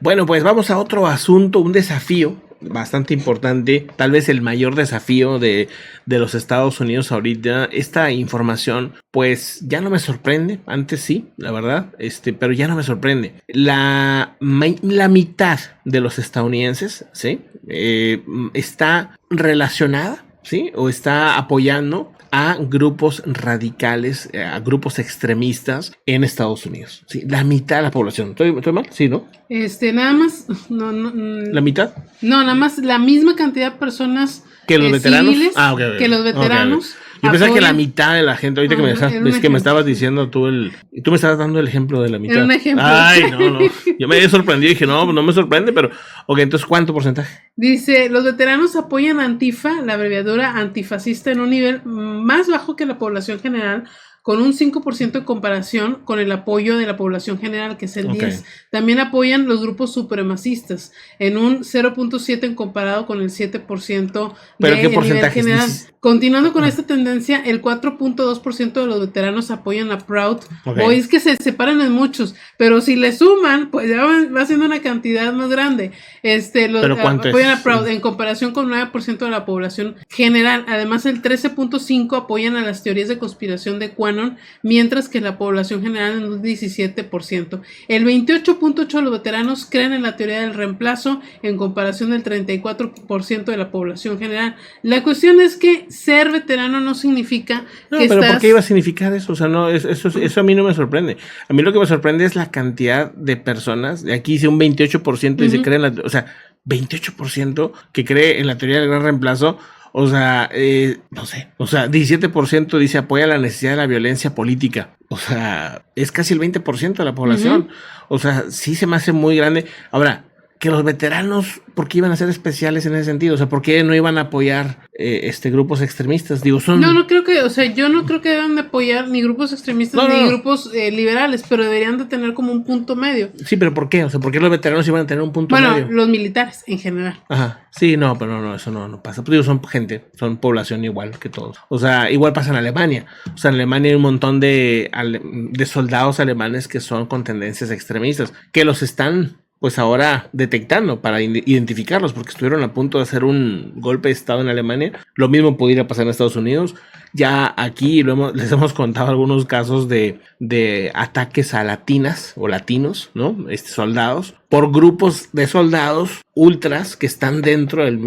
Bueno, pues vamos a otro asunto, un desafío bastante importante, tal vez el mayor desafío de los Estados Unidos ahorita. Esta información, pues ya no me sorprende, antes sí, la verdad, pero ya no me sorprende. La mitad de los estadounidenses, ¿sí? Está relacionada, ¿sí? O está apoyando a grupos radicales, a grupos extremistas en Estados Unidos. Sí, la mitad de la población. ¿Estoy mal? Sí, ¿no? Nada más, no, ¿La mitad? No, nada más la misma cantidad de personas que los veteranos, civiles, que los veteranos. Okay. Yo pensaba que la mitad de la gente, ahorita que me dejaste, que me estabas diciendo tú me estabas dando el ejemplo de la mitad. Era un ejemplo. Ay, no. Yo me había sorprendido y dije, no me sorprende, pero, ok, entonces, ¿cuánto porcentaje? Dice, los veteranos apoyan a Antifa, la abreviatura antifascista, en un nivel más bajo que la población general, con un 5% en comparación con el apoyo de la población general, que es el 10%. También apoyan los grupos supremacistas, en un 0.7% en comparado con el 7% ¿Pero qué nivel general. Dices? Continuando con esta tendencia, el 4.2% de los veteranos apoyan a Proud Boys, que se separan en muchos, pero si le suman, pues ya va siendo una cantidad más grande. Apoyan a Proud en comparación con 9% de la población general. Además, el 13.5% apoyan a las teorías de conspiración de QAnon, mientras que la población general en un 17%. El 28.8% de los veteranos creen en la teoría del reemplazo, en comparación del 34% de la población general. La cuestión es que ser veterano no significa que pero ¿por qué iba a significar eso? O sea, no, eso a mí no me sorprende. A mí lo que me sorprende es la cantidad de personas. Aquí dice un 28% dice cree en la, o sea, 28% que cree en la teoría del gran reemplazo. O sea, no sé. O sea, 17% dice apoya la necesidad de la violencia política. O sea, es casi el 20% de la población. O sea, sí se me hace muy grande. Ahora, que los veteranos, ¿por qué iban a ser especiales en ese sentido? O sea, ¿por qué no iban a apoyar grupos extremistas? Digo, son... No creo que, o sea, yo no creo que deban de apoyar ni grupos extremistas ni grupos liberales, pero deberían de tener como un punto medio. Sí, pero ¿por qué? O sea, ¿por qué los veteranos iban a tener un punto medio? Bueno, los militares en general. Ajá, sí, no, pero no, eso no pasa. Pues digo, son gente, son población igual que todos. O sea, igual pasa en Alemania. O sea, en Alemania hay un montón de soldados alemanes que son con tendencias extremistas, que los están... pues ahora detectando para identificarlos, porque estuvieron a punto de hacer un golpe de estado en Alemania. Lo mismo pudiera pasar en Estados Unidos. Ya aquí les hemos contado algunos casos de ataques a latinas o latinos, ¿no? Soldados, por grupos de soldados ultras que están dentro de la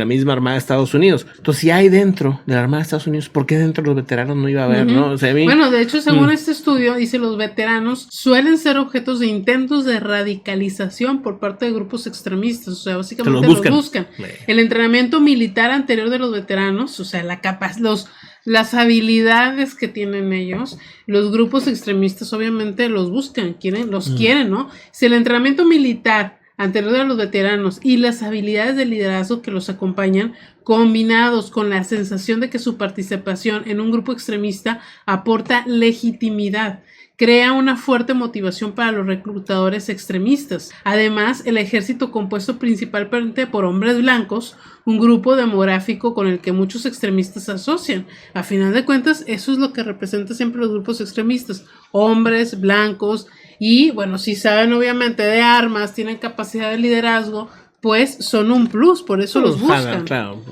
misma Armada de Estados Unidos. Entonces, si hay dentro de la Armada de Estados Unidos, ¿por qué dentro de los veteranos no iba a haber, no? O sea, bueno, de hecho, según este estudio, dice, los veteranos suelen ser objetos de intentos de radicalización por parte de grupos extremistas. O sea, básicamente los buscan. El entrenamiento militar anterior de los veteranos, o sea, las habilidades que tienen ellos, los grupos extremistas obviamente los buscan, quieren, ¿no? Si el entrenamiento militar anterior a los veteranos y las habilidades de liderazgo que los acompañan, combinados con la sensación de que su participación en un grupo extremista aporta legitimidad, crea una fuerte motivación para los reclutadores extremistas. Además, el ejército, compuesto principalmente por hombres blancos, un grupo demográfico con el que muchos extremistas se asocian. A final de cuentas, eso es lo que representa siempre los grupos extremistas: hombres blancos. Y bueno, si saben obviamente de armas, tienen capacidad de liderazgo, pues son un plus, por eso los buscan. Claro,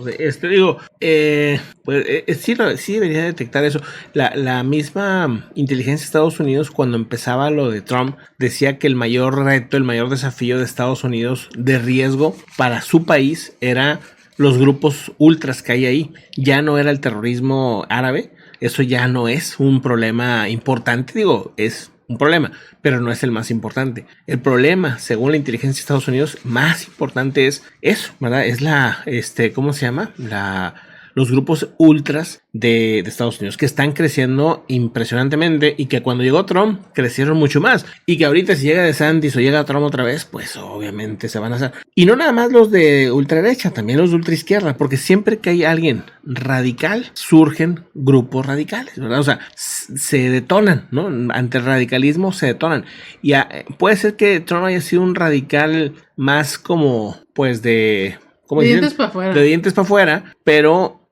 sí debería detectar eso. La misma inteligencia de Estados Unidos, cuando empezaba lo de Trump, decía que el mayor reto, el mayor desafío de Estados Unidos de riesgo para su país era los grupos ultras que hay ahí. Ya no era el terrorismo árabe, eso ya no es un problema importante, es un problema, pero no es el más importante. El problema, según la inteligencia de Estados Unidos, más importante es eso, ¿verdad? Es ¿cómo se llama? Los grupos ultras de Estados Unidos, que están creciendo impresionantemente, y que cuando llegó Trump crecieron mucho más, y que ahorita si llega DeSantis o llega Trump otra vez, pues obviamente se van a hacer. Y no nada más los de ultraderecha, también los de ultraizquierda, porque siempre que hay alguien radical, surgen grupos radicales, ¿verdad? O sea, se detonan, ¿no? Ante el radicalismo se detonan. Y puede ser que Trump haya sido un radical más como, pues de... De dientes para afuera. De dientes para afuera, pero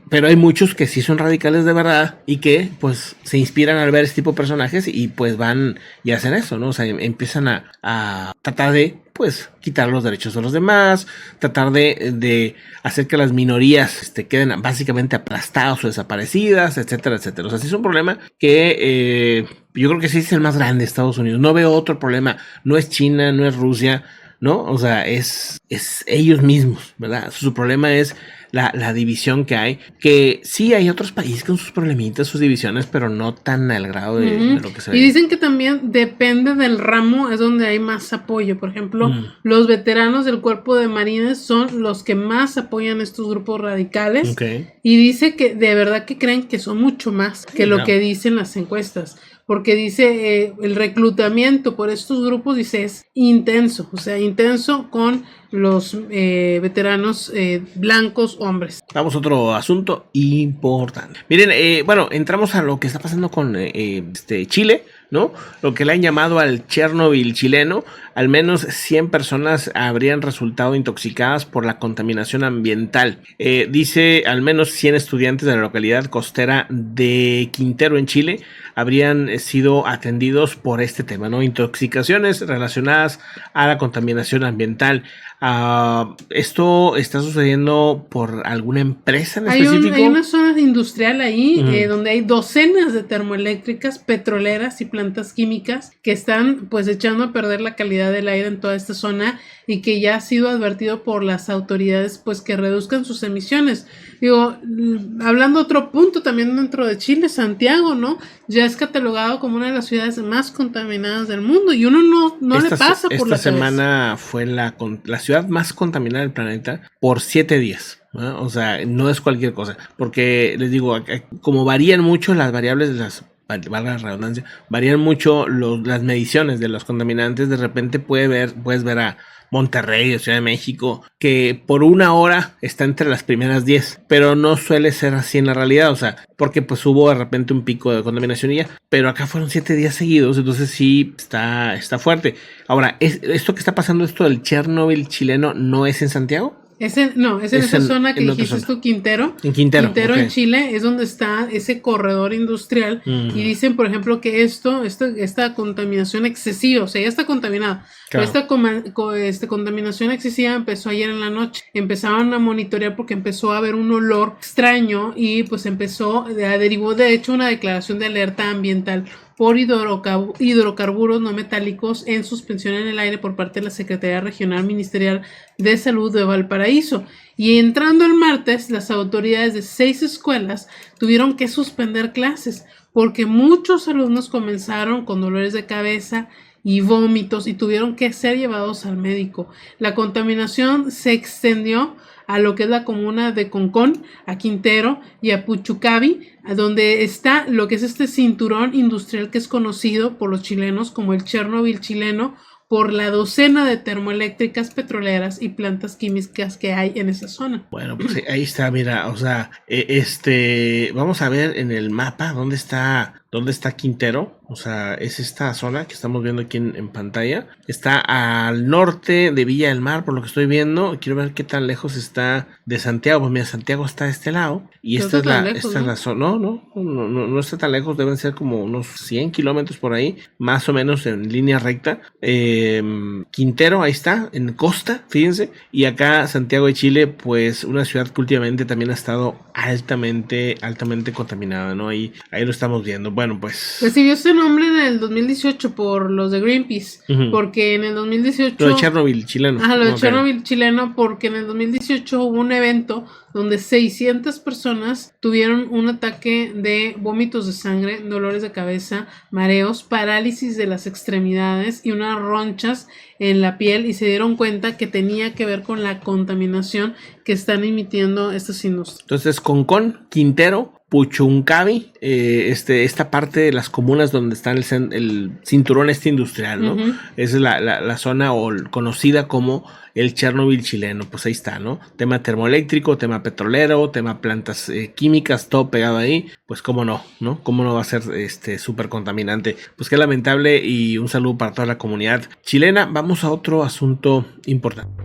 pero hay muchos que sí son radicales de verdad y que pues se inspiran al ver este tipo de personajes y pues van y hacen eso, ¿no? O sea, empiezan a tratar de pues quitar los derechos de los demás, tratar de hacer que las minorías queden básicamente aplastadas o desaparecidas, etcétera, etcétera. O sea, sí es un problema que yo creo que sí es el más grande de Estados Unidos. No veo otro problema. No es China, no es Rusia, ¿no? O sea, es ellos mismos, ¿verdad? Su problema es la división que hay, que sí hay otros países con sus problemitas, sus divisiones, pero no tan al grado de lo que se ve. Y dicen que también depende del ramo, es donde hay más apoyo. Por ejemplo, los veteranos del cuerpo de marines son los que más apoyan estos grupos radicales. Okay. Y dice que de verdad que creen que son mucho más que lo que dicen las encuestas. Porque dice el reclutamiento por estos grupos, dice, es intenso, o sea, intenso con los veteranos blancos hombres. Vamos a otro asunto importante. Miren, bueno, entramos a lo que está pasando con Chile, ¿no? Lo que le han llamado al Chernobyl chileno. Al menos 100 personas habrían resultado intoxicadas por la contaminación ambiental. Dice, al menos 100 estudiantes de la localidad costera de Quintero en Chile habrían sido atendidos por este tema, ¿no? Intoxicaciones relacionadas a la contaminación ambiental. ¿Esto está sucediendo por alguna empresa en específico? Hay una zona industrial ahí donde hay docenas de termoeléctricas, petroleras y plantas químicas que están pues echando a perder la calidad del aire en toda esta zona y que ya ha sido advertido por las autoridades pues que reduzcan sus emisiones. Digo, hablando otro punto también dentro de Chile, Santiago, ¿no? Ya es catalogado como una de las ciudades más contaminadas del mundo y uno no le pasa por la cabeza. Esta semana fue la ciudad más contaminada del planeta por 7 días. ¿No? O sea, no es cualquier cosa. Porque les digo, como varían mucho las variables de valga la redundancia, varían mucho las mediciones de los contaminantes. De repente puedes ver a Monterrey, o Ciudad de México, que por una hora está entre las primeras 10, pero no suele ser así en la realidad, o sea, porque pues hubo de repente un pico de contaminación y ya, pero acá fueron 7 días seguidos, entonces sí está fuerte. Ahora, esto que está pasando, esto del Chernobyl chileno, ¿no es en Santiago? Es en esa zona que dijiste tú, Quintero. En Quintero, okay. En Chile es donde está ese corredor industrial. Y dicen, por ejemplo, que esta contaminación excesiva, o sea, ya está contaminada. Claro. Pero esta contaminación excesiva empezó ayer en la noche. Empezaron a monitorear porque empezó a haber un olor extraño y pues derivó de hecho una declaración de alerta ambiental por hidrocarburos no metálicos en suspensión en el aire por parte de la Secretaría Regional Ministerial de Salud de Valparaíso. Y entrando el martes, las autoridades de 6 escuelas tuvieron que suspender clases porque muchos alumnos comenzaron con dolores de cabeza y vómitos y tuvieron que ser llevados al médico. La contaminación se extendió a lo que es la comuna de Concón, a Quintero y a Puchucavi, a donde está lo que es este cinturón industrial que es conocido por los chilenos como el Chernobyl chileno, por la docena de termoeléctricas, petroleras y plantas químicas que hay en esa zona. Bueno, pues ahí está, mira, o sea, vamos a ver en el mapa dónde está Quintero. O sea, es esta zona que estamos viendo aquí en pantalla. Está al norte de Villa del Mar, por lo que estoy viendo. Quiero ver qué tan lejos está de Santiago. Pues mira, Santiago está de este lado. Y esta es la zona. No está tan lejos. Deben ser como unos 100 kilómetros por ahí. Más o menos en línea recta. Quintero, ahí está, en costa, fíjense. Y acá Santiago de Chile, pues una ciudad que últimamente también ha estado altamente contaminada, ¿no? Ahí lo estamos viendo. Bueno, pues recibió ese nombre en el 2018 por los de Greenpeace, porque en el 2018... Lo de Chernobyl chileno. Ajá, lo de Chernobyl chileno, porque en el 2018 hubo un evento donde 600 personas tuvieron un ataque de vómitos de sangre, dolores de cabeza, mareos, parálisis de las extremidades y unas ronchas en la piel, y se dieron cuenta que tenía que ver con la contaminación que están emitiendo estas industrias. Entonces, Concón, Quintero, Puchuncavi, esta parte de las comunas donde está el cinturón industrial, ¿no? Esa es la zona conocida como el Chernobyl chileno. Pues ahí está, ¿no? Tema termoeléctrico, tema petrolero, tema plantas químicas, todo pegado ahí. Pues cómo no, ¿no? Cómo no va a ser súper contaminante. Pues qué lamentable, y un saludo para toda la comunidad chilena. Vamos a otro asunto importante.